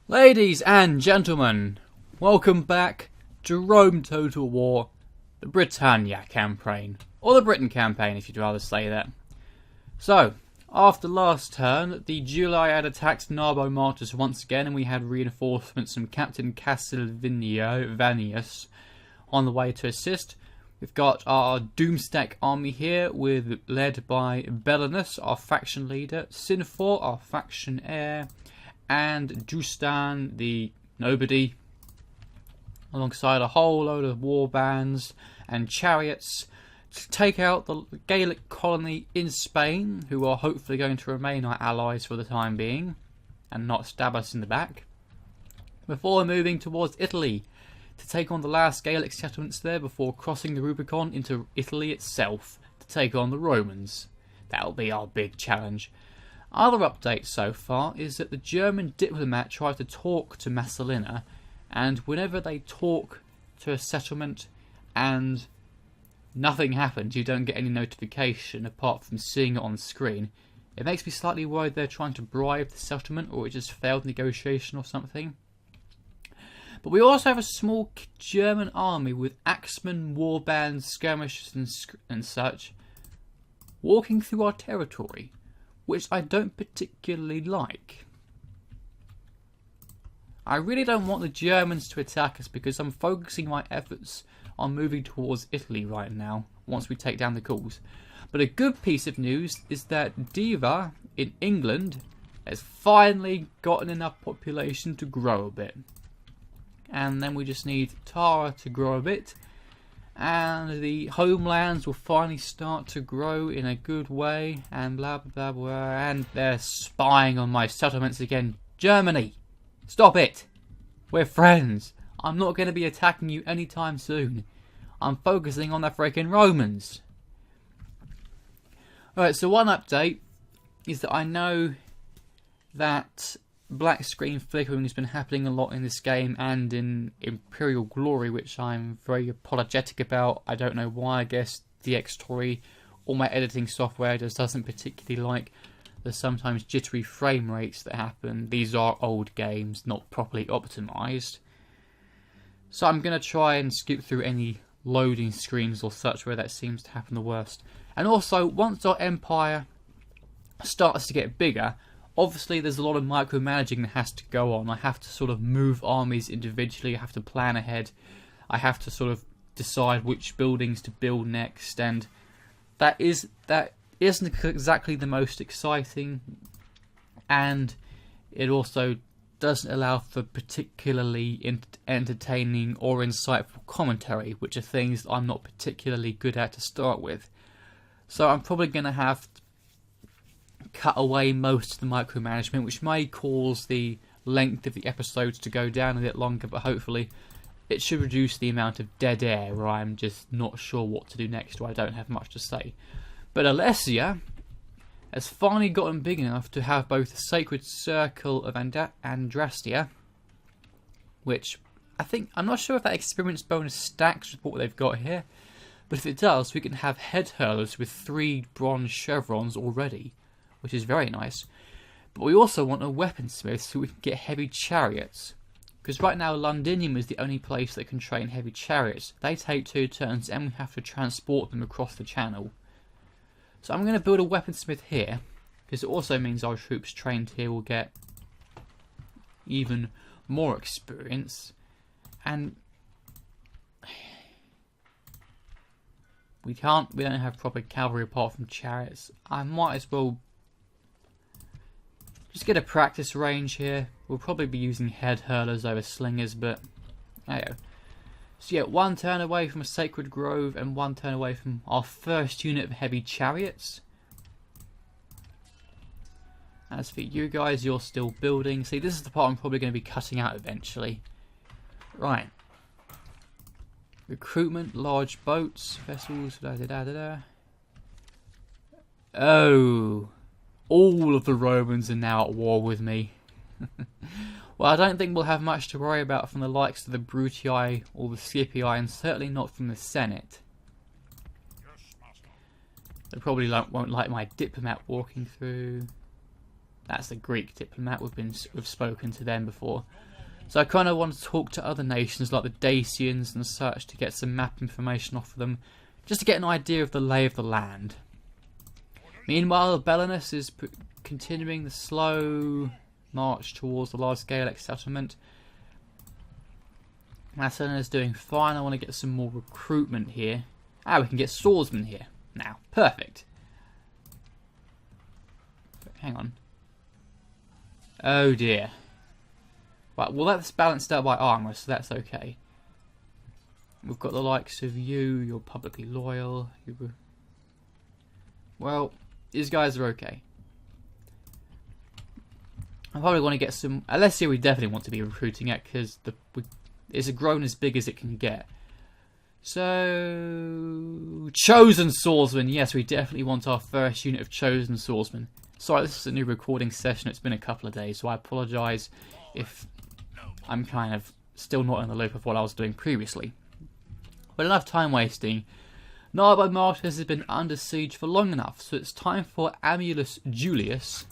Ladies and gentlemen, welcome back to Rome Total War, the Britannia campaign, or the Britain campaign if you'd rather say that. So, after last turn, the July had attacked Narbo Martyrs once again, and we had reinforcements from Captain Cassilvanius on the way to assist. We've got our Doomstack army here, led by Belenus, our faction leader, Sinfor, our faction heir, and Justan, the nobody, alongside a whole load of war bands and chariots to take out the Gallic colony in Spain, who are hopefully going to remain our allies for the time being and not stab us in the back, before moving towards Italy to take on the last Gallic settlements there before crossing the Rubicon into Italy itself to take on the Romans. That'll be our big challenge. Other updates so far is that the German diplomat tried to talk to Massilia, and whenever they talk to a settlement and nothing happens, you don't get any notification apart from seeing it on screen. It makes me slightly worried they're trying to bribe the settlement, or it just failed negotiation or something. But we also have a small German army with axemen, warbands, skirmishers and such walking through our territory, which I don't particularly like. I really don't want the Germans to attack us because I'm focusing my efforts on moving towards Italy right now, once we take down the Gauls. But a good piece of news is that Diva in England has finally gotten enough population to grow a bit. And then we just need Tara to grow a bit, and the homelands will finally start to grow in a good way, and blah blah blah blah. And they're spying on my settlements again. Germany, stop it! We're friends. I'm not going to be attacking you anytime soon. I'm focusing on the freaking Romans. Alright, so one update is that I know that black screen flickering has been happening a lot in this game and in Imperial Glory, which I'm very apologetic about. I don't know why. I guess the X-Story or my editing software just doesn't particularly like the sometimes jittery frame rates that happen. These are old games, not properly optimized. So I'm going to try and skip through any loading screens or such where that seems to happen the worst. And also, once our empire starts to get bigger, obviously there's a lot of micromanaging that has to go on. I have to sort of move armies individually, I have to plan ahead, I have to sort of decide which buildings to build next, and that isn't exactly the most exciting, and it also doesn't allow for particularly entertaining or insightful commentary, which are things that I'm not particularly good at to start with. So I'm probably going to have to cut away most of the micromanagement, which may cause the length of the episodes to go down a bit longer, but hopefully it should reduce the amount of dead air where I'm just not sure what to do next, or I don't have much to say. But Alessia has finally gotten big enough to have both the Sacred Circle of Andrastia, which I'm not sure if that experience bonus stacks with what they've got here, but if it does, we can have head hurlers with 3 bronze chevrons already, which is very nice. But we also want a weaponsmith so we can get heavy chariots, because right now Londinium is the only place that can train heavy chariots. They take 2 turns and we have to transport them across the channel. So I'm going to build a weaponsmith here, because it also means our troops trained here will get even more experience. And we don't have proper cavalry apart from chariots. I might as well just get a practice range here. We'll probably be using head hurlers over slingers, but there you go. So yeah, 1 turn away from a Sacred Grove and 1 turn away from our first unit of heavy chariots. As for you guys, you're still building. See, this is the part I'm probably going to be cutting out eventually. Right. Recruitment, large boats, vessels, da da da da da. Oh, all of the Romans are now at war with me. Well, I don't think we'll have much to worry about from the likes of the Brutii or the Scipii, and certainly not from the Senate. They probably won't like my diplomat walking through. That's the Greek diplomat. We've spoken to them before. So I kind of want to talk to other nations like the Dacians and such to get some map information off of them, just to get an idea of the lay of the land. Meanwhile, Belenus is continuing the slow march towards the large Gallic settlement. Massilia is doing fine. I want to get some more recruitment here. We can get swordsmen here now. Perfect. Hang on. Oh dear. Right, well that's balanced out by armour, so that's okay. We've got the likes of you, you're publicly loyal. Well, these guys are okay. I probably want to get some... Alessia we definitely want to be recruiting at, because it's grown as big as it can get. So... Chosen Swordsman. Yes, we definitely want our first unit of Chosen Swordsmen. Sorry, this is a new recording session. It's been a couple of days, so I apologise if I'm kind of still not in the loop of what I was doing previously. But enough time wasting. Narbo Martyrs has been under siege for long enough, so it's time for Amulus Julius.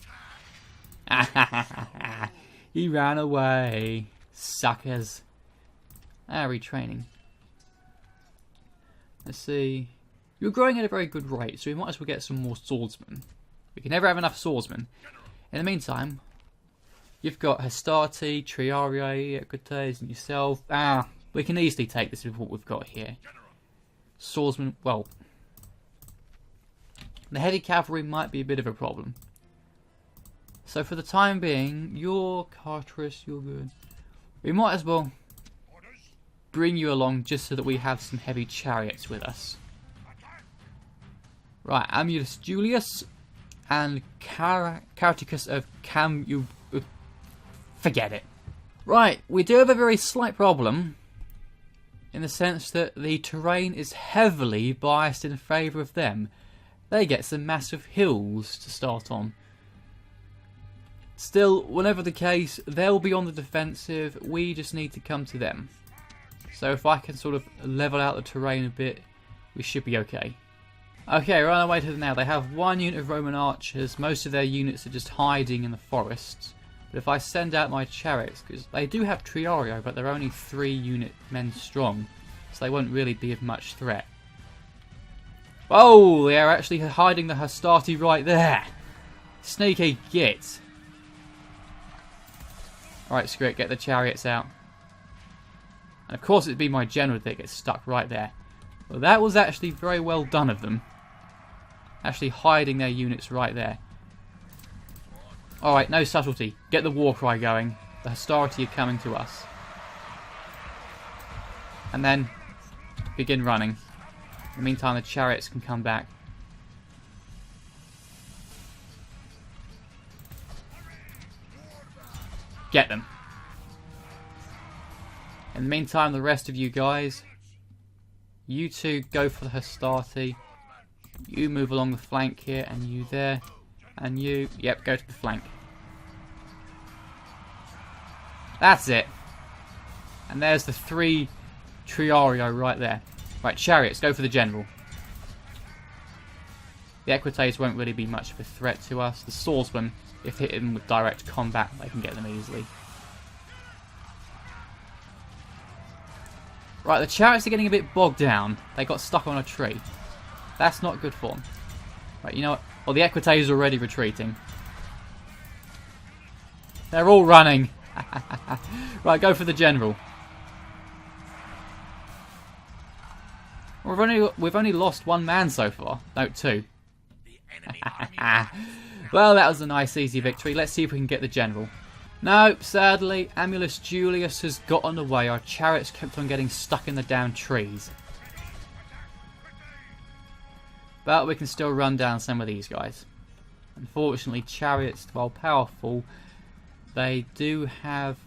He ran away. Suckers. Retraining. Let's see. You're growing at a very good rate, so we might as well get some more swordsmen. We can never have enough swordsmen. In the meantime, you've got Hastati, Triarii, Equites, and yourself. We can easily take this with what we've got here. Swordsmen, well, the heavy cavalry might be a bit of a problem. So for the time being, you're Carterus, you're good. We might as well bring you along just so that we have some heavy chariots with us. Right, Amulus Julius and Carticus of forget it. Right, we do have a very slight problem in the sense that the terrain is heavily biased in favour of them. They get some massive hills to start on. Still, whenever the case, they'll be on the defensive. We just need to come to them. So if I can sort of level out the terrain a bit, we should be okay. Okay, we're on our way to them now. They have one unit of Roman archers. Most of their units are just hiding in the forests. But if I send out my chariots, because they do have Triario, but they're only 3 unit men strong, so they won't really be of much threat. Oh, they are actually hiding the Hastati right there. Sneaky git. Alright, screw it, get the chariots out. And of course it'd be my general that gets stuck right there. Well, that was actually very well done of them. Actually hiding their units right there. Alright, no subtlety. Get the war cry going. The Hastati are coming to us. And then begin running. In the meantime, the chariots can come back. Get them. In the meantime, the rest of you guys, you two go for the Hastati. You move along the flank here, and you there. And you, yep, go to the flank. That's it. And there's the 3 Triario right there. Right, chariots, go for the general. The Equites won't really be much of a threat to us. The swordsmen, if hit them with direct combat, they can get them easily. Right, the chariots are getting a bit bogged down. They got stuck on a tree. That's not good for them. Right, you know what? Well, the Equites is already retreating. They're all running. Right, go for the general. We've only lost 1 man so far. No, 2. Well, that was a nice easy victory. Let's see if we can get the general. No, sadly, Amulus Julius has gotten away. Our chariots kept on getting stuck in the down trees. But we can still run down some of these guys. Unfortunately, chariots, while powerful, they do are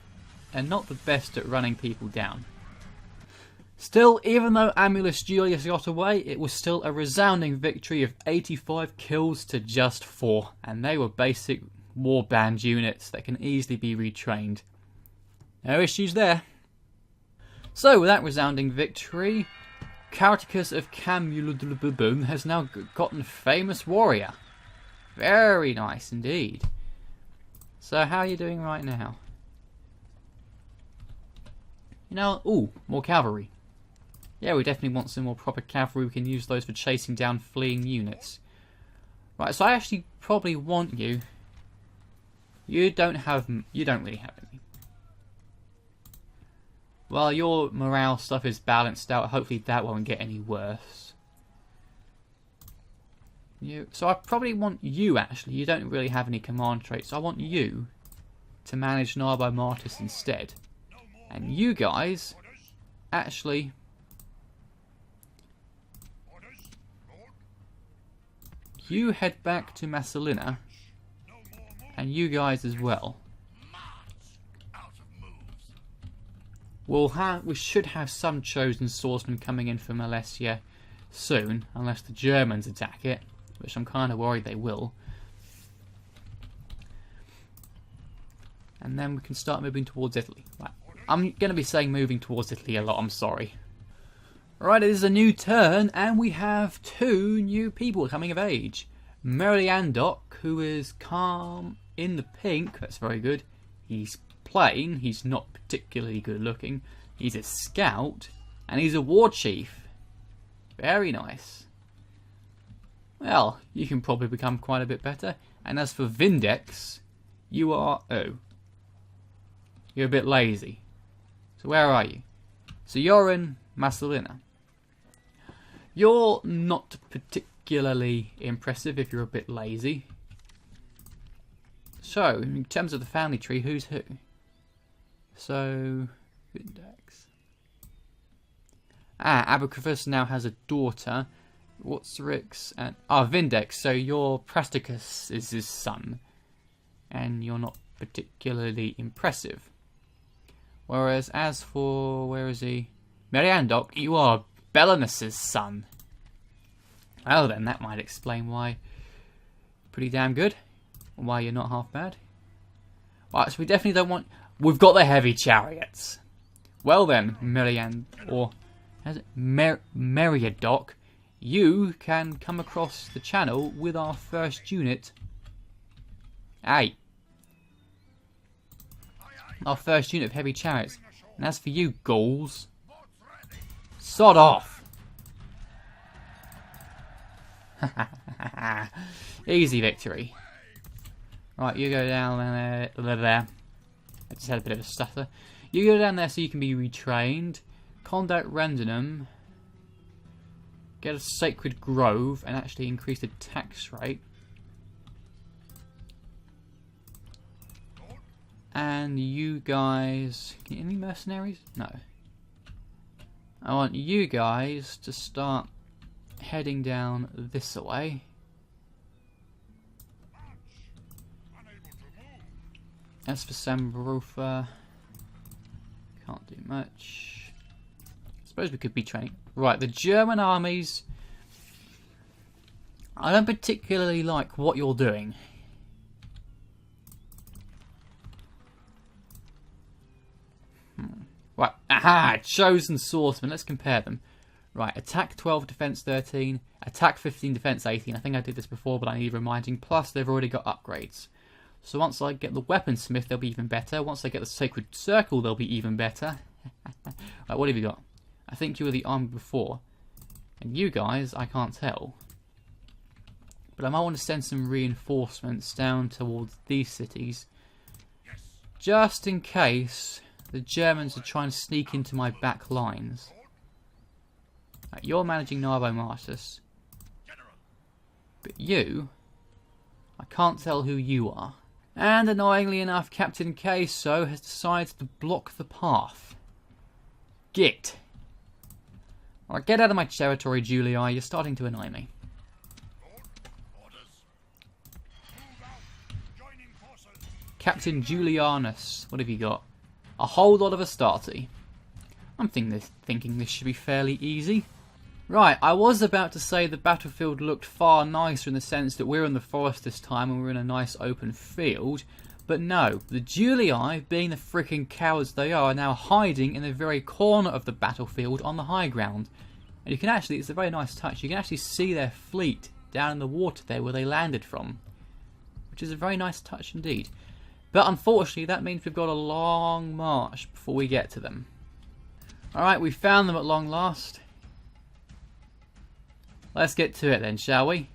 not the best at running people down. Still, even though Amulus Julius got away, it was still a resounding victory of 85 kills to just 4, and they were basic warband units that can easily be retrained. No issues there. So, with that resounding victory, Carticus of Camulodulbubum has now gotten famous warrior. Very nice indeed. So how are you doing right now? You know, ooh, more cavalry. Yeah, we definitely want some more proper cavalry. We can use those for chasing down fleeing units. Right, so I actually probably want you. You don't really have any. Well, your morale stuff is balanced out. Hopefully that won't get any worse. So I probably want you, actually. You don't really have any command traits. So I want you to manage Narbo Martis instead. And you guys, actually... You head back to Massilia. And you guys as well. We should have some chosen swordsmen coming in from Massilia soon, unless the Germans attack it, which I'm kind of worried they will. And then we can start moving towards Italy. Right. I'm going to be saying moving towards Italy a lot, I'm sorry. Right, it is a new turn, and we have 2 new people coming of age. Meriandok, who is calm in the pink, that's very good. He's plain, he's not particularly good looking. He's a scout, and he's a war chief. Very nice. Well, you can probably become quite a bit better. And as for Vindex, you are... oh. You're a bit lazy. So where are you? So you're in Massilia. You're not particularly impressive if you're a bit lazy. So, in terms of the family tree, who's who? So, Vindex. Abercrombus now has a daughter. What's Rick's? And Vindex. So your Prasticus is his son, and you're not particularly impressive. Whereas, as for where is he? Meriandok, you are Belenus's son. Well then, that might explain why. Pretty damn good. Why you're not half bad. Right, so we definitely don't want. We've got the heavy chariots. Well then, Meriadoc, you can come across the channel with our first unit. Hey. Our first unit of heavy chariots. And as for you, Gauls, sod off. Easy victory. Right, you go down there. I just had a bit of a stutter. You go down there so you can be retrained. Conduct Random. Get a Sacred Grove and actually increase the tax rate. And you guys... Any mercenaries? No. I want you guys to start heading down this way. As for Sambarufa, can't do much. I suppose we could be training. Right, the German armies. I don't particularly like what you're doing. Right, aha! Chosen swordsman. Let's compare them. Right, attack 12, defense 13, attack 15, defense 18. I think I did this before, but I need reminding. Plus, they've already got upgrades. So once I get the weaponsmith, they'll be even better. Once I get the sacred circle, they'll be even better. Right, what have you got? I think you were the army before. And you guys, I can't tell. But I might want to send some reinforcements down towards these cities. Just in case the Germans are trying to sneak into my back lines. Right, you're managing Narbo Martis. But you... I can't tell who you are. And annoyingly enough, Captain Queso has decided to block the path. Git. Alright, get out of my territory, Julii. You're starting to annoy me. Captain Julianus, what have you got? A whole lot of Astarte. I'm thinking this should be fairly easy. Right, I was about to say the battlefield looked far nicer in the sense that we're in the forest this time and we're in a nice open field. But no, the Julii, being the freaking cowards they are now hiding in the very corner of the battlefield on the high ground. And you can actually, it's a very nice touch, you can actually see their fleet down in the water there where they landed from. Which is a very nice touch indeed. But unfortunately, that means we've got a long march before we get to them. Alright, we found them at long last. Let's get to it then, shall we?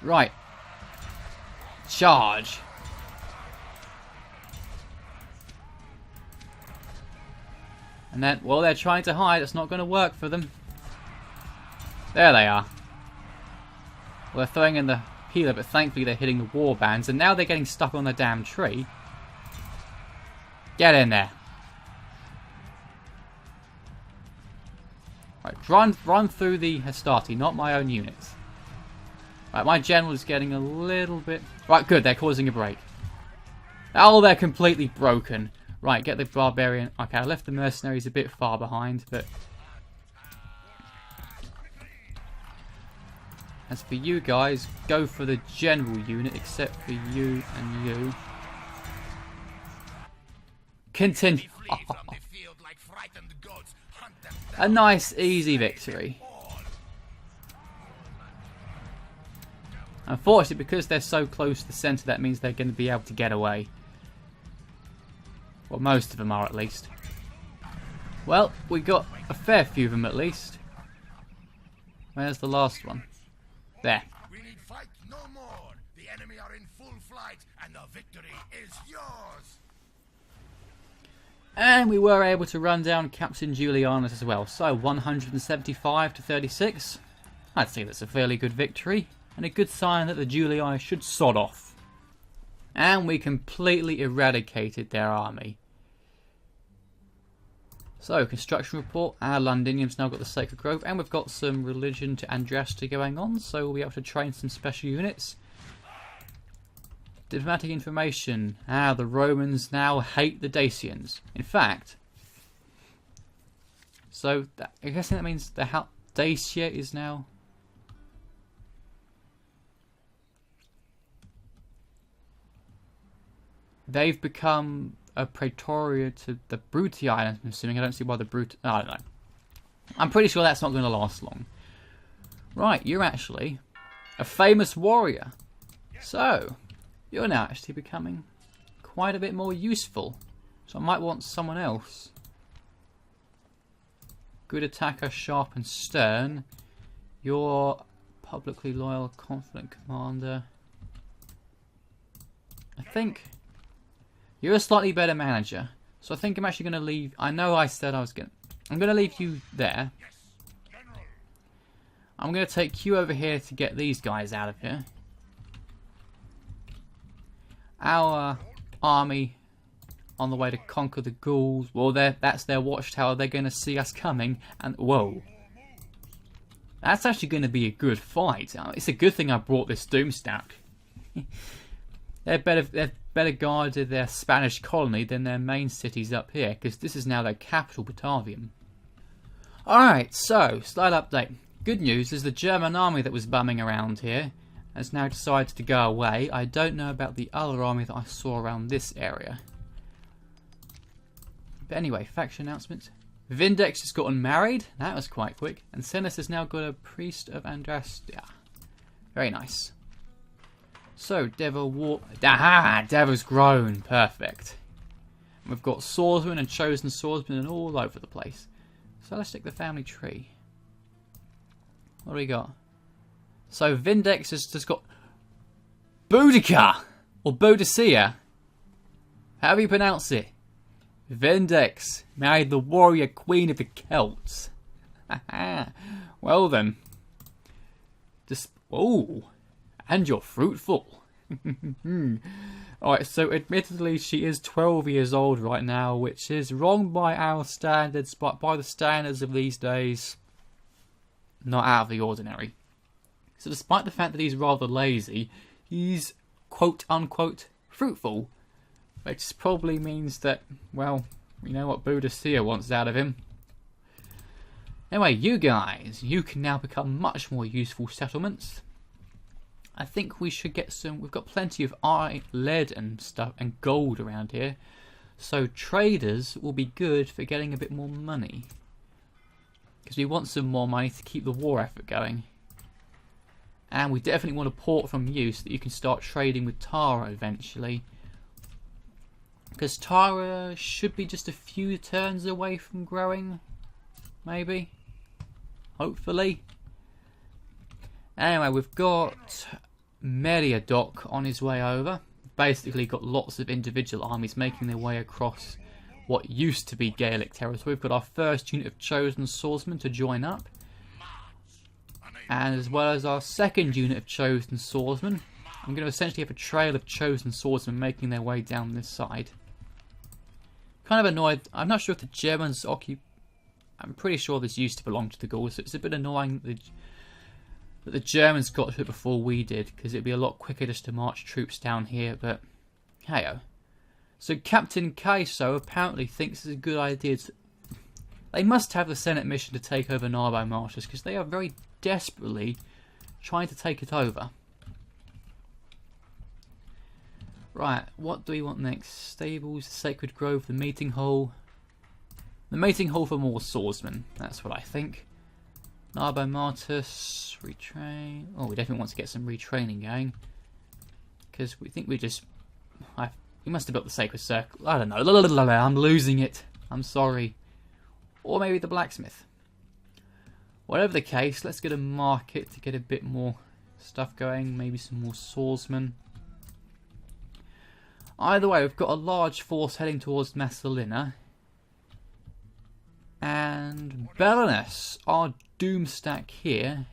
Right. Charge. And then, well, they're trying to hide. It's not going to work for them. There they are. Well, they're throwing in the healer, but thankfully they're hitting the war bands. And now they're getting stuck on the damn tree. Get in there. Right, run through the Hastati, not my own units. Right, my general is getting a little bit... Right, good, they're causing a break. Oh, they're completely broken. Right, get the barbarian... Okay, I left the mercenaries a bit far behind, but... As for you guys, go for the general unit, except for you and you. Continue. A nice, easy victory. Unfortunately, because they're so close to the centre, that means they're going to be able to get away. Well, most of them are, at least. Well, we got a fair few of them, at least. Where's the last one? There. We need fight no more. The enemy are in full flight, and the victory is yours. And we were able to run down Captain Julianus as well. So 175 to 36. I'd say that's a fairly good victory. And a good sign that the Julii should sod off. And we completely eradicated their army. So, construction report. Our Londinium's now got the Sacred Grove. And we've got some religion to Andraste going on. So we'll be able to train some special units. Diplomatic information. The Romans now hate the Dacians. In fact, so I guess that means the Dacia is now... They've become a praetoria to the Brutii, I'm assuming. I don't see why the Brut... I don't know. I'm pretty sure that's not going to last long. Right, you're actually a famous warrior. So... You're now actually becoming quite a bit more useful. So I might want someone else. Good attacker, sharp and stern. You're publicly loyal, confident commander. I think you're a slightly better manager. So I think I'm actually going to leave... I know I said I was going to... I'm going to leave you there. I'm going to take you over here to get these guys out of here. Our army on the way to conquer the Gauls. Well, that's their watchtower. They're going to see us coming. And whoa. That's actually going to be a good fight. It's a good thing I brought this Doomstack. They've better guarded their Spanish colony than their main cities up here. Because this is now their capital, Batavium. Alright, so, slide update. Good news is the German army that was bumming around here has now decided to go away. I don't know about the other army that I saw around this area. But anyway, faction announcements. Vindex has gotten married. That was quite quick. And Senus has now got a priest of Andrastia. Very nice. So, Devil War... Aha! Devil's grown. Perfect. We've got swordsmen and chosen swordsmen and all over the place. So let's take the family tree. What do we got? So Vindex has just got Boudica or Boadicea. However you pronounce it. Vindex married the warrior queen of the Celts. Well then. Just and you're fruitful. Alright, so admittedly she is 12 years old right now, which is wrong by our standards, but by the standards of these days, not out of the ordinary. So despite the fact that he's rather lazy, he's quote-unquote fruitful. Which probably means that, well, we know what Boadicea wants out of him. Anyway, you guys, you can now become much more useful settlements. I think we should get some... We've got plenty of iron, lead and stuff, and gold around here. So traders will be good for getting a bit more money. Because we want some more money to keep the war effort going. And we definitely want a port from you so that you can start trading with Tara eventually. Because Tara should be just a few turns away from growing. Maybe. Hopefully. Anyway, we've got Meriadoc on his way over. Basically got lots of individual armies making their way across what used to be Gallic territory. We've got our first unit of chosen swordsmen to join up. And as well as our second unit of chosen swordsmen. I'm going to essentially have a trail of chosen swordsmen making their way down this side. Kind of annoyed. I'm not sure if the Germans occupy. I'm pretty sure this used to belong to the Gauls, so it's a bit annoying that the Germans got to it before we did, because it'd be a lot quicker just to march troops down here, but hey-oh. So Captain Kaiso apparently thinks it's a good idea to... They must have the Senate mission to take over Narbo Marshes, because they are very desperately trying to take it over. Right, what do we want next? Stables, Sacred Grove, the Meeting Hall. The Meeting Hall for more swordsmen, that's what I think. Narbo Martis, retrain. Oh, we definitely want to get some retraining going. Because we think we just... we must have built the Sacred Circle. I don't know. I'm losing it. I'm sorry. Or maybe the blacksmith. Whatever the case, let's get a market to get a bit more stuff going. Maybe some more swordsmen. Either way, we've got a large force heading towards Massilia. And Belenus, our Doomstack here.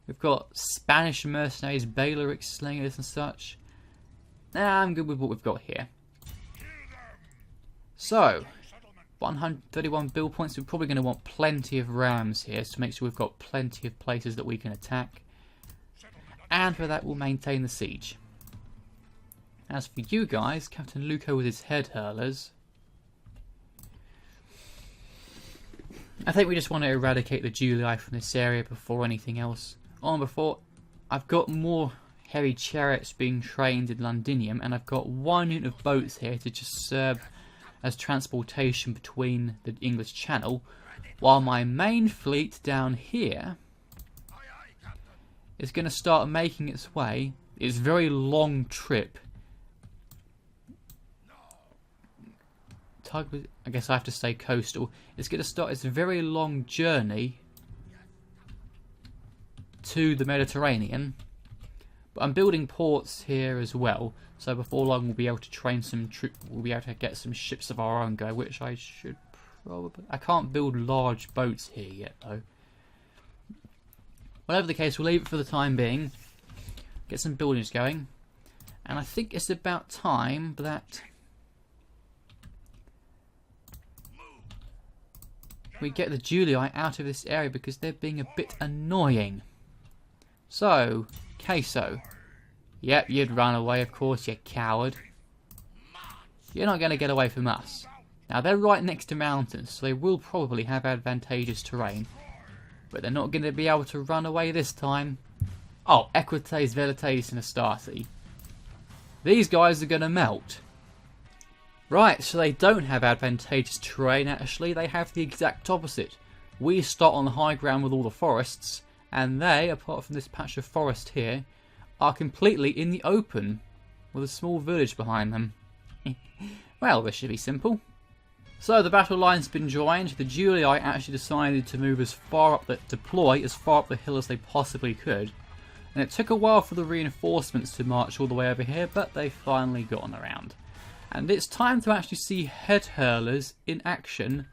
We've got Spanish mercenaries, Balearic slingers and such. Nah, I'm good with what we've got here. So, 131 build points. We're probably going to want plenty of rams here to make sure we've got plenty of places that we can attack. And for that, we'll maintain the siege. As for you guys, Captain Luco with his head hurlers. I think we just want to eradicate the Julii from this area before anything else. Before, I've got more heavy chariots being trained in Londinium, and I've got one unit of boats here to just serve as transportation between the English Channel, while my main fleet down here is going to start making its way, its very long trip. I guess I have to say coastal. It's going to start its very long journey to the Mediterranean. But I'm building ports here as well, so before long we'll be able to train some troops. We'll be able to get some ships of our own go, which I should probably... I can't build large boats here yet though. Whatever the case, we'll leave it for the time being. Get some buildings going. And I think it's about time that we get the Julii out of this area because they're being a bit annoying. So, Queso. Yep, you'd run away, of course, you coward. You're not going to get away from us. Now, they're right next to mountains, so they will probably have advantageous terrain. But they're not going to be able to run away this time. Oh, Equites, Velites, and Astarte. These guys are going to melt. Right, so they don't have advantageous terrain actually, they have the exact opposite. We start on the high ground with all the forests, and they, apart from this patch of forest here, are completely in the open, with a small village behind them. Well, this should be simple. So the battle line's been joined, the Julii actually decided to move deploy as far up the hill as they possibly could. And it took a while for the reinforcements to march all the way over here, but they've finally gotten around. And it's time to actually see head hurlers in action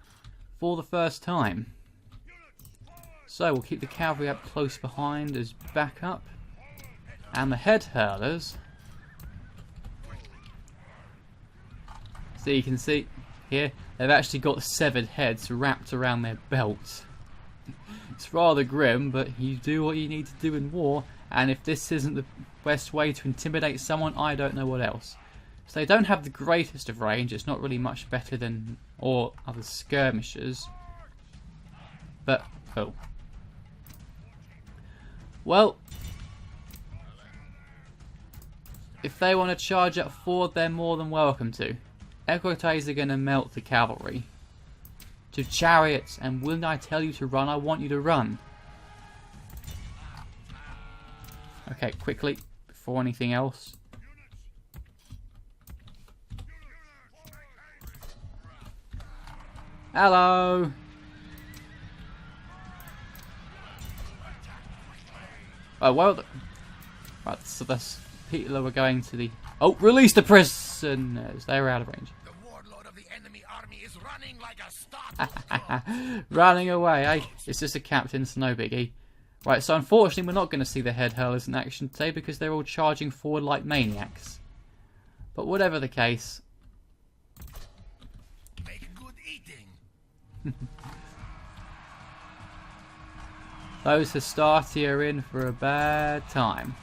for the first time. So we'll keep the cavalry up close behind as backup. And the head hurlers. So you can see here, they've actually got severed heads wrapped around their belts. It's rather grim, but you do what you need to do in war. And if this isn't the best way to intimidate someone, I don't know what else. So they don't have the greatest of range, it's not really much better than all other skirmishers. But, oh. Well, if they want to charge up forward, they're more than welcome to. Equites are going to melt the cavalry. To chariots, and when I tell you to run, I want you to run. Okay, quickly, before anything else. Hello! Oh, well... Right, so that's people who are going to the... Oh, release the prisoners! They were out of range. The warlord of the enemy army is running like a startled Running away, eh? It's just a captain, so no biggie. Right, so unfortunately we're not going to see the head hurlers in action today because they're all charging forward like maniacs. But whatever the case... Make good eating. Those Hastati are in for a bad time.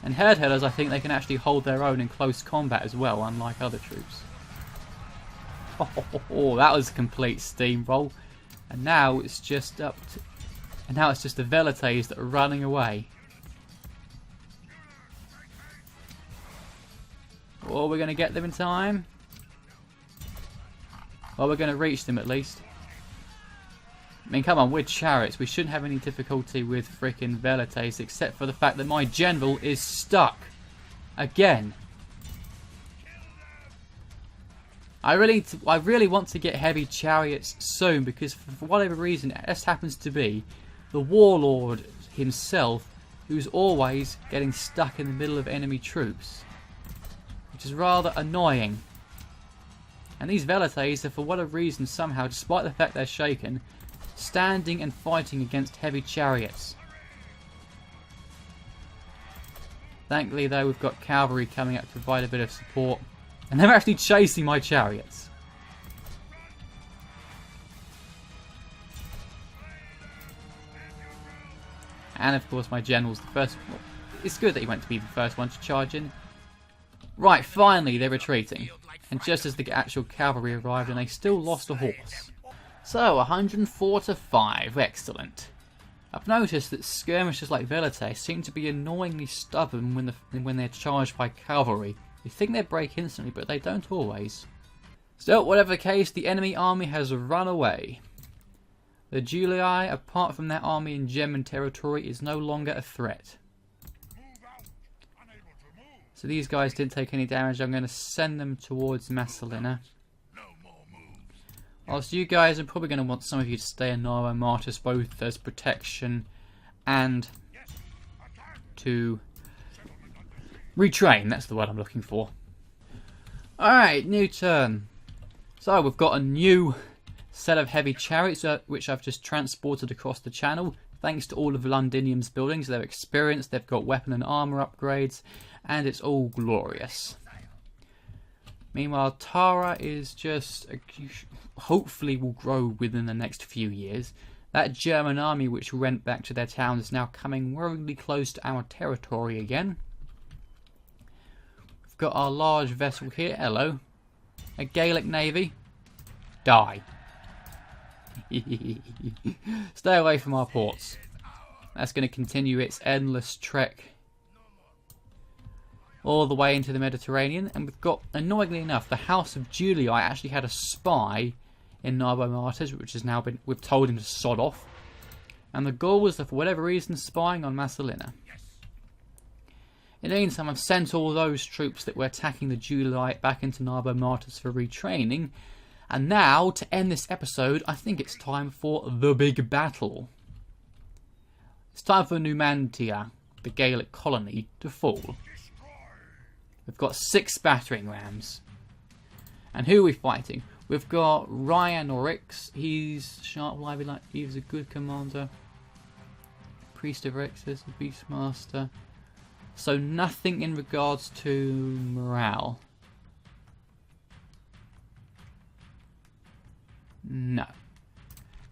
And head hurlers, I think they can actually hold their own in close combat as well, unlike other troops. Oh, that was a complete steamroll. And now it's just the Velites that are running away. Oh, we're going to get them in time. Well, we're going to reach them at least. I mean, come on, we're chariots. We shouldn't have any difficulty with frickin' Velites, except for the fact that my general is stuck. Again. I really want to get heavy chariots soon, because for whatever reason, it just happens to be the warlord himself who's always getting stuck in the middle of enemy troops. Which is rather annoying. And these Velites are, for whatever reason, somehow, despite the fact they're shaken, standing and fighting against heavy chariots. Thankfully though, we've got cavalry coming up to provide a bit of support. And they're actually chasing my chariots. And of course my general's the first... Well, it's good that he went to be the first one to charge in. Right, finally they're retreating. And just as the actual cavalry arrived, and they still lost a horse. So, 104 to 5, excellent. I've noticed that skirmishers like Velites seem to be annoyingly stubborn when they're charged by cavalry. You think they break instantly, but they don't always. Still, whatever the case, the enemy army has run away. The Julii, apart from their army in German territory, is no longer a threat. So these guys didn't take any damage. I'm going to send them towards Massilia. Whilst you guys are probably going to want some of you to stay in Narva Martis, both as protection and to retrain. That's the word I'm looking for. Alright, new turn. So we've got a new set of heavy chariots which I've just transported across the channel. Thanks to all of Londinium's buildings. They're experienced, they've got weapon and armour upgrades, and it's all glorious. Meanwhile, Tara is just... hopefully will grow within the next few years. That German army which went back to their town is now coming worryingly close to our territory again. We've got our large vessel here. Hello. A Gallic navy. Die. Stay away from our ports. That's going to continue its endless trek all the way into the Mediterranean. And we've got, annoyingly enough, the House of Julii actually had a spy in Narbo Martis, which has now been, we've told him to sod off. And the Gauls are, for whatever reason, spying on Massilia. In the meantime, I've sent all those troops that were attacking the Julii back into Narbo Martis for retraining. And now, to end this episode, I think it's time for the big battle. It's time for Numantia, the Gallic colony, to fall. We've got 6 battering rams. And who are we fighting? We've got Ryan Oryx. He's sharp, lively, like he's a good commander. Priest of Rexus, the Beastmaster. So nothing in regards to morale. No.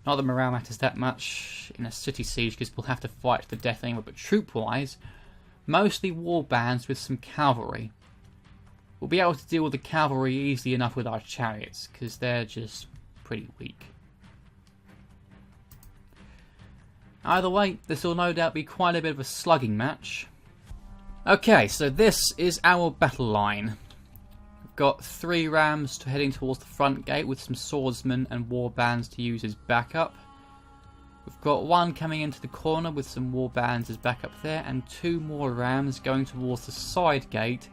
Not that morale matters that much in a city siege because we'll have to fight to the death anyway, but troop-wise, mostly war bands with some cavalry. We'll be able to deal with the cavalry easily enough with our chariots because they're just pretty weak. Either way, this will no doubt be quite a bit of a slugging match. Okay, so this is our battle line. We've got 3 rams heading towards the front gate with some swordsmen and war bands to use as backup. We've got one coming into the corner with some warbands back up there, and 2 more rams going towards the side gate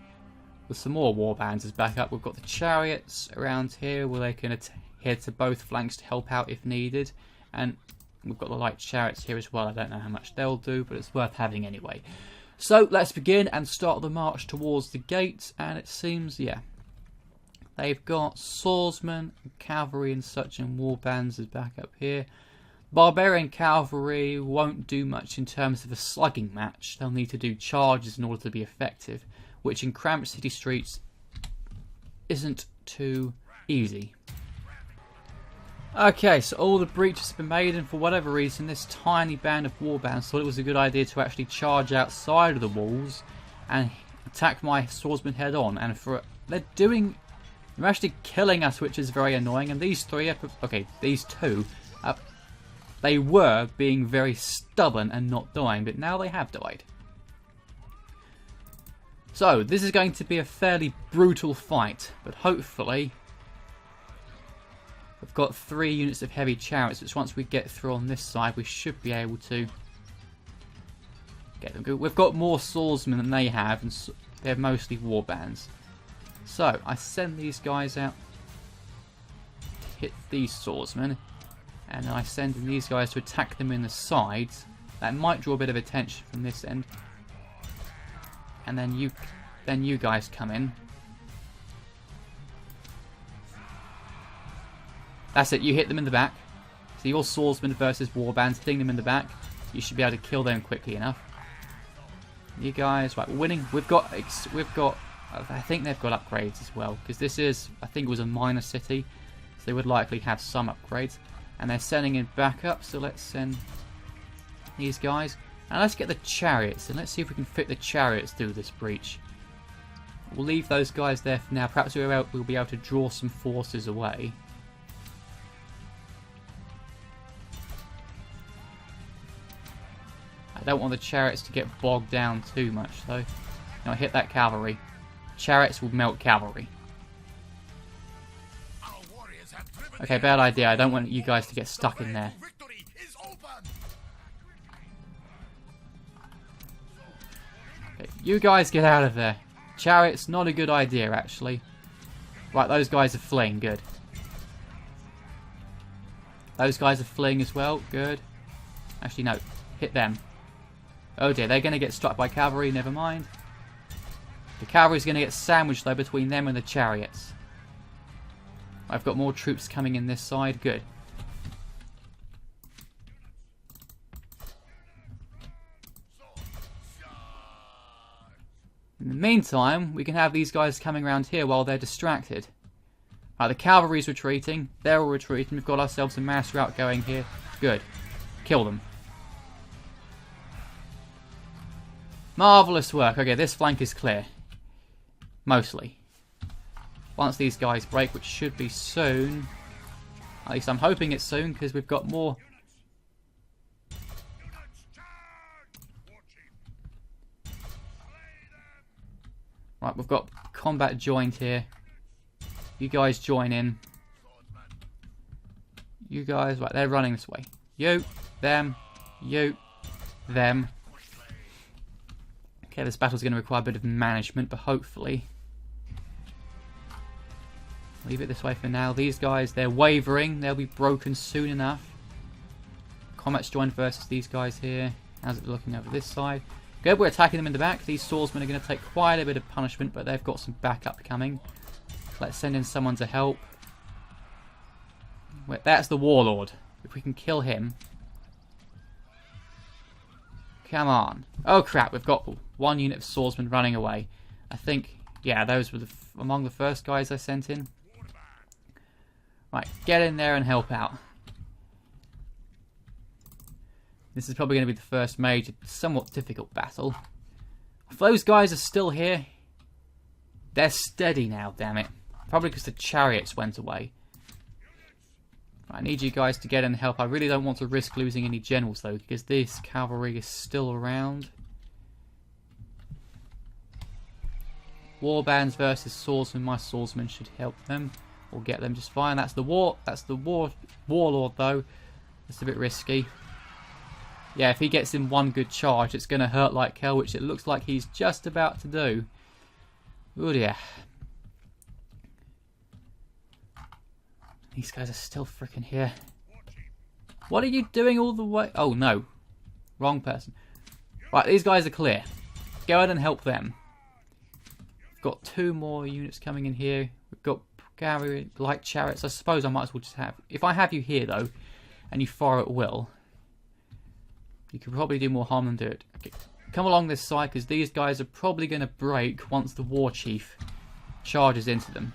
with some more warbands back up. We've got the chariots around here where they can adhere to both flanks to help out if needed, and we've got the light chariots here as well. I don't know how much they'll do, but it's worth having anyway. So let's begin and start the march towards the gates, and it seems, yeah, they've got swordsmen, cavalry and such, and warbands back up here. Barbarian cavalry won't do much in terms of a slugging match. They'll need to do charges in order to be effective, which in cramped city streets isn't too easy. Okay, so all the breaches have been made, and for whatever reason this tiny band of warbands thought it was a good idea to actually charge outside of the walls and attack my swordsmen head on, and they're actually killing us, which is very annoying. And these two they were being very stubborn and not dying, but now they have died. So this is going to be a fairly brutal fight, but hopefully we've got 3 units of heavy chariots, which once we get through on this side we should be able to get them good. We've got more swordsmen than they have, and they're mostly warbands. So I send these guys out to hit these swordsmen, and I send in these guys to attack them in the sides. That might draw a bit of attention from this end. And then you guys come in. That's it, you hit them in the back. So your swordsmen versus warbands, hitting them in the back. You should be able to kill them quickly enough. You guys, right, winning. We've got, I think they've got upgrades as well, because this is, I think it was a minor city, so they would likely have some upgrades. And they're sending in backup, so let's send these guys. And let's get the chariots, and let's see if we can fit the chariots through this breach. We'll leave those guys there for now. Perhaps we'll be able to draw some forces away. I don't want the chariots to get bogged down too much, though. Now hit that cavalry. Chariots will melt cavalry. Okay, bad idea. I don't want you guys to get stuck in there. Okay, you guys get out of there. Chariots, not a good idea, actually. Right, those guys are fleeing. Good. Those guys are fleeing as well. Good. Actually, no. Hit them. Oh dear, they're going to get struck by cavalry. Never mind. The cavalry's going to get sandwiched, though, between them and the chariots. I've got more troops coming in this side. Good. In the meantime, we can have these guys coming around here while they're distracted. Right, the cavalry's retreating. They're all retreating. We've got ourselves a mass rout going here. Good. Kill them. Marvellous work. Okay, this flank is clear. Mostly. Once these guys break, which should be soon. At least I'm hoping it's soon, because we've got more. Right, we've got combat joined here. You guys join in. You guys, right, they're running this way. You, them. Okay, this battle's going to require a bit of management, but hopefully. Leave it this way for now. These guys, they're wavering. They'll be broken soon enough. Combat's joined versus these guys here. How's it looking over this side? Good, we're attacking them in the back. These swordsmen are going to take quite a bit of punishment, but they've got some backup coming. Let's send in someone to help. Wait, that's the warlord. If we can kill him. Come on. Oh crap, we've got 1 unit of swordsmen running away. I think, yeah, those were among the first guys I sent in. Right, get in there and help out. This is probably going to be the first major, somewhat difficult battle. If those guys are still here, they're steady now, damn it. Probably because the chariots went away. I need you guys to get in and help. I really don't want to risk losing any generals, though, because this cavalry is still around. Warbands versus swordsmen. My swordsmen should help them. Or get them just fine. That's the warlord, though. It's a bit risky. Yeah, if he gets in one good charge, it's going to hurt like hell, which it looks like he's just about to do. Oh dear. These guys are still freaking here. What are you doing all the way? Oh no. Wrong person. Right, these guys are clear. Go ahead and help them. We've got 2 more units coming in here. We've got light chariots. I suppose I might as well just have... If I have you here though, and you fire at will, you could probably do more harm than do it. Okay. Come along this side, because these guys are probably going to break once the war chief charges into them.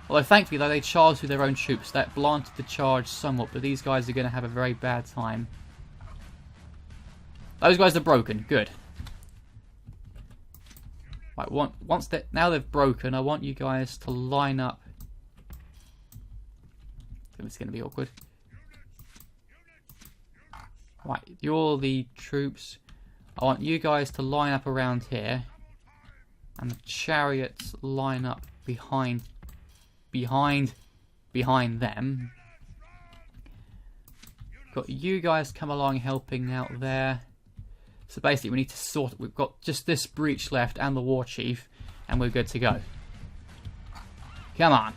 Although thankfully though, they charged with their own troops. That blunted the charge somewhat, but these guys are going to have a very bad time. Those guys are broken. Good. Right, now they've broken, I want you guys to line up. It's going to be awkward. Right, you're the troops. I want you guys to line up around here. And the chariots line up behind them. Got you guys come along helping out there. So basically we need to sort it. We've got just this breach left and the war chief, and we're good to go. Come on.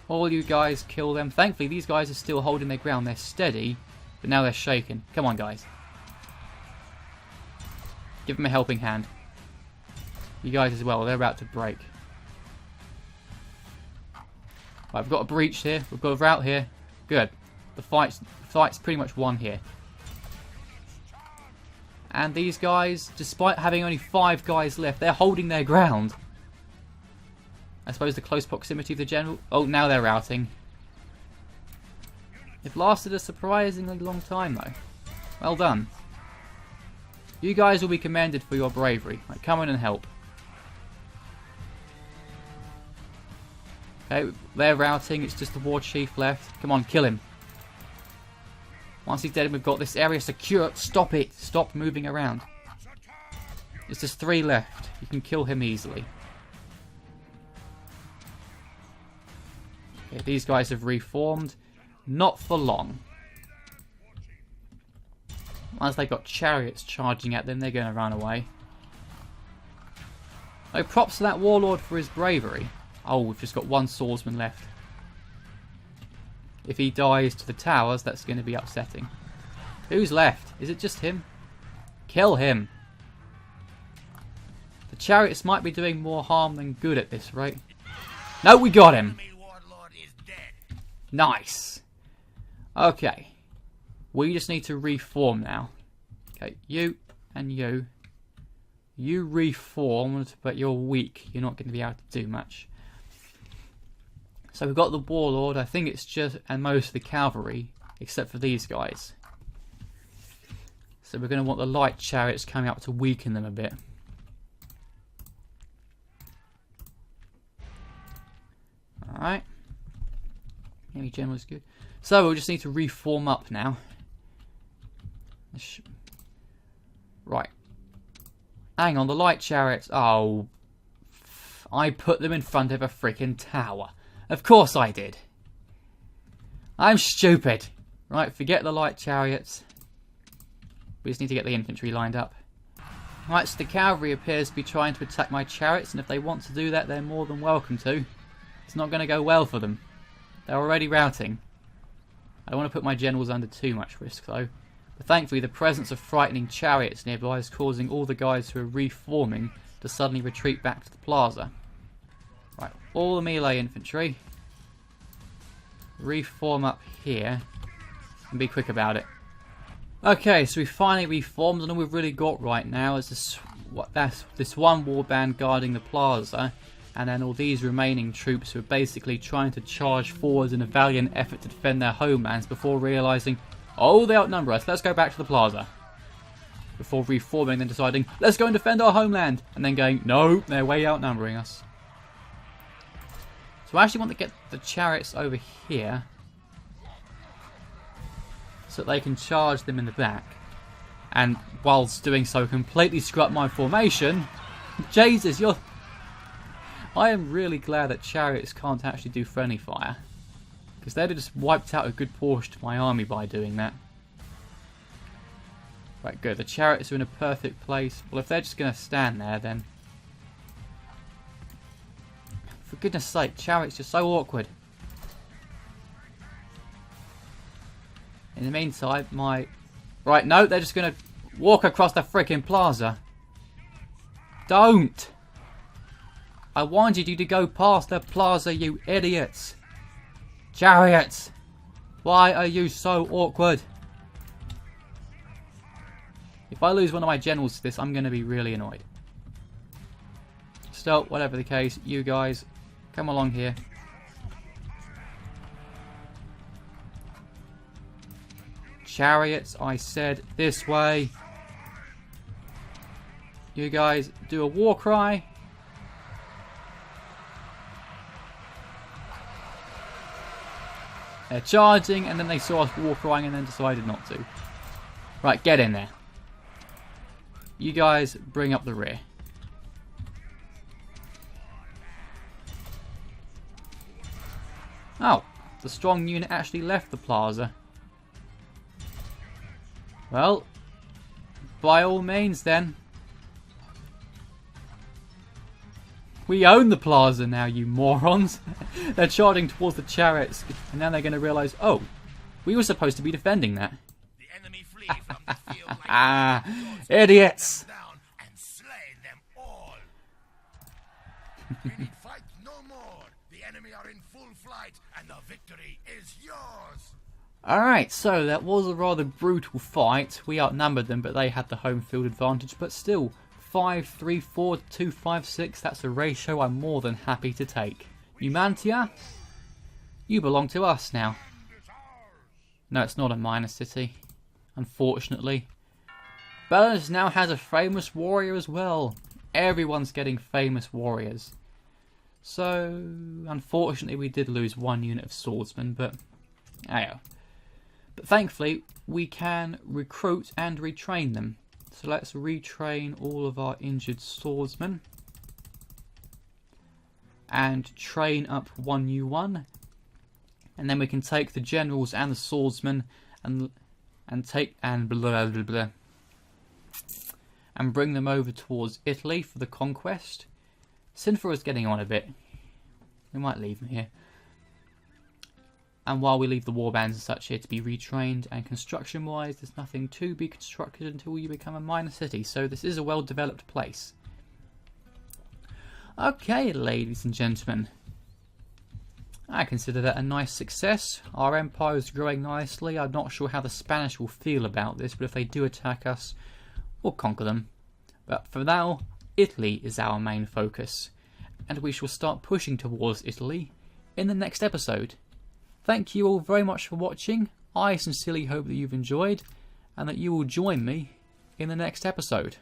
All you guys kill them. Thankfully these guys are still holding their ground. They're steady, but now they're shaken. Come on guys. Give them a helping hand. You guys as well, they're about to break. Right, we've got a breach here. We've got a rout here. Good. The fight's pretty much won here. And these guys, despite having only 5 guys left, they're holding their ground. I suppose the close proximity of the general... Oh, now they're routing. It lasted a surprisingly long time, though. Well done. You guys will be commended for your bravery. Right, come in and help. Okay, they're routing. It's just the war chief left. Come on, kill him. Once he's dead and we've got this area secure, stop it. Stop moving around. There's just 3 left. You can kill him easily. Okay, these guys have reformed. Not for long. Once they've got chariots charging at them, they're going to run away. Oh, props to that warlord for his bravery. Oh, we've just got 1 swordsman left. If he dies to the towers, that's going to be upsetting. Who's left? Is it just him? Kill him. The chariots might be doing more harm than good at this rate. No, we got him. Nice. Okay. We just need to reform now. Okay, you and you. You reformed, but you're weak. You're not going to be able to do much. So we've got the warlord. I think it's just, and most of the cavalry, except for these guys. So we're going to want the light chariots coming up to weaken them a bit. Alright. Maybe general's good. So we'll just need to reform up now. Right. Hang on, the light chariots. Oh. I put them in front of a freaking tower. Of course I did. I'm stupid. Right, forget the light chariots. We just need to get the infantry lined up. Right, so the cavalry appears to be trying to attack my chariots, and if they want to do that, they're more than welcome to. It's not going to go well for them. They're already routing. I don't want to put my generals under too much risk, though. But thankfully, the presence of frightening chariots nearby is causing all the guys who are reforming to suddenly retreat back to the plaza. Right, all the melee infantry. Reform up here. And be quick about it. Okay, so we finally reformed, and all we've really got right now is this one warband guarding the plaza, and then all these remaining troops who are basically trying to charge forwards in a valiant effort to defend their homelands before realising, oh, they outnumber us, let's go back to the plaza. Before reforming, then deciding, let's go and defend our homeland, and then going, no, they're way outnumbering us. So I actually want to get the chariots over here so that they can charge them in the back. And whilst doing so, completely screw up my formation. Jesus, I am really glad that chariots can't actually do friendly fire. Because they'd have just wiped out a good portion of my army by doing that. Right, good. The chariots are in a perfect place. Well, if they're just going to stand there, then... For goodness sake, chariots are so awkward. In the meantime, my... Right, no, they're just going to walk across the freaking plaza. Don't! I wanted you to go past the plaza, you idiots! Chariots! Why are you so awkward? If I lose one of my generals to this, I'm going to be really annoyed. Still, whatever the case, you guys, come along here. Chariots, I said, this way. You guys do a war cry. They're charging, and then they saw us war crying and then decided not to. Right, get in there. You guys bring up the rear. Oh, the strong unit actually left the plaza. Well, by all means then. We own the plaza now, you morons. They're charging towards the chariots, and now they're going to realise, oh, we were supposed to be defending that. The enemy flee from the field like idiots! down and slay them all. We need fight no more. The enemy are in full flight, and the victory is yours. Alright, so that was a rather brutal fight. We outnumbered them, but they had the home field advantage, but still, 5-3-4 2-5-6, that's a ratio I'm more than happy to take. Numantia, you belong to us now. No, it's not a minor city, unfortunately. Belarus now has a famous warrior as well. Everyone's getting famous warriors. So, unfortunately we did lose one unit of swordsmen, but oh. But thankfully, we can recruit and retrain them. So let's retrain all of our injured swordsmen. And train up one new one. And then we can take the generals and the swordsmen and blah blah blah. And bring them over towards Italy for the conquest. Sinfra is getting on a bit. We might leave him here. And while we leave the warbands and such here to be retrained, and construction-wise, there's nothing to be constructed until you become a minor city. So this is a well-developed place. Okay, ladies and gentlemen. I consider that a nice success. Our empire is growing nicely. I'm not sure how the Spanish will feel about this, but if they do attack us, we'll conquer them. But for now, Italy is our main focus. And we shall start pushing towards Italy in the next episode. Thank you all very much for watching. I sincerely hope that you've enjoyed and that you will join me in the next episode.